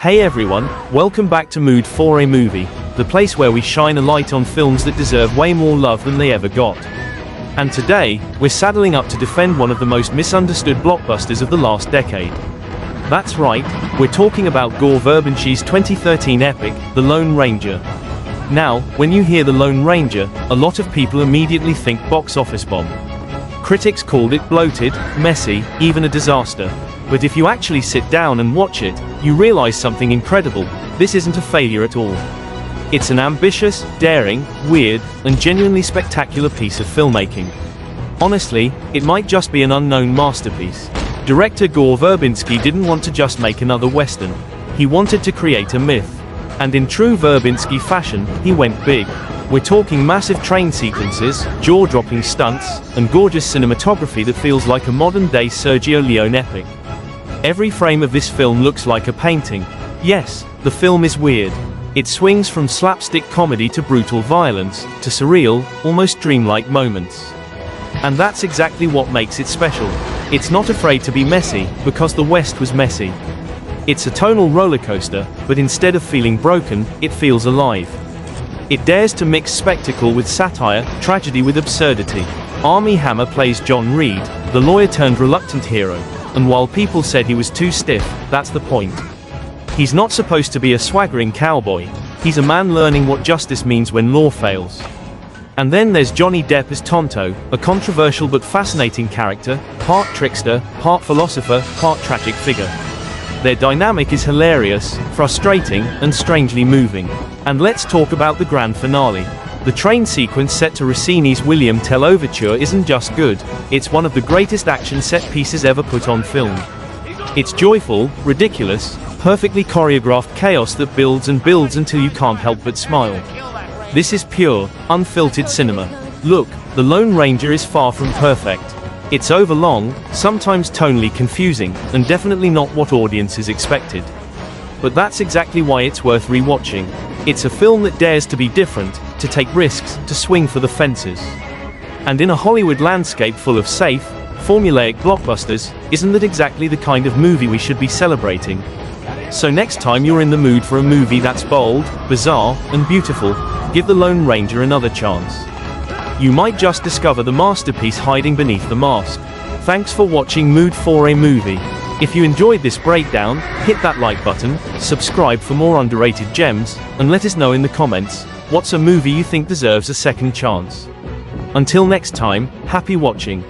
Hey everyone, welcome back to Mood for a Movie, the place where we shine a light on films that deserve way more love than they ever got. And today, we're saddling up to defend one of the most misunderstood blockbusters of the last decade. That's right, we're talking about Gore Verbinski's 2013 epic, The Lone Ranger. Now, when you hear The Lone Ranger, a lot of people immediately think box office bomb. Critics called it bloated, messy, even a disaster. But if you actually sit down and watch it, you realize something incredible: this isn't a failure at all. It's an ambitious, daring, weird, and genuinely spectacular piece of filmmaking. Honestly, it might just be an unknown masterpiece. Director Gore Verbinski didn't want to just make another Western. He wanted to create a myth. And in true Verbinski fashion, he went big. We're talking massive train sequences, jaw-dropping stunts, and gorgeous cinematography that feels like a modern-day Sergio Leone epic. Every frame of this film looks like a painting. Yes, the film is weird. It swings from slapstick comedy to brutal violence, to surreal, almost dreamlike moments. And that's exactly what makes it special. It's not afraid to be messy, because the West was messy. It's a tonal rollercoaster, but instead of feeling broken, it feels alive. It dares to mix spectacle with satire, tragedy with absurdity. Armie Hammer plays John Reed, the lawyer-turned-reluctant hero. And while people said he was too stiff, that's the point. He's not supposed to be a swaggering cowboy. He's a man learning what justice means when law fails. And then there's Johnny Depp as Tonto, a controversial but fascinating character, part trickster, part philosopher, part tragic figure. Their dynamic is hilarious, frustrating, and strangely moving. And let's talk about the grand finale. The train sequence set to Rossini's William Tell Overture isn't just good, it's one of the greatest action set pieces ever put on film. It's joyful, ridiculous, perfectly choreographed chaos that builds and builds until you can't help but smile. This is pure, unfiltered cinema. Look, The Lone Ranger is far from perfect. It's overlong, sometimes tonally confusing, and definitely not what audiences expected. But that's exactly why it's worth rewatching. It's a film that dares to be different, to take risks, to swing for the fences. And in a Hollywood landscape full of safe, formulaic blockbusters, isn't that exactly the kind of movie we should be celebrating? So next time you're in the mood for a movie that's bold, bizarre, and beautiful, give The Lone Ranger another chance. You might just discover the masterpiece hiding beneath the mask. Thanks for watching Mood for a Movie. If you enjoyed this breakdown, hit that like button, subscribe for more underrated gems, and let us know in the comments, what's a movie you think deserves a second chance? Until next time, happy watching.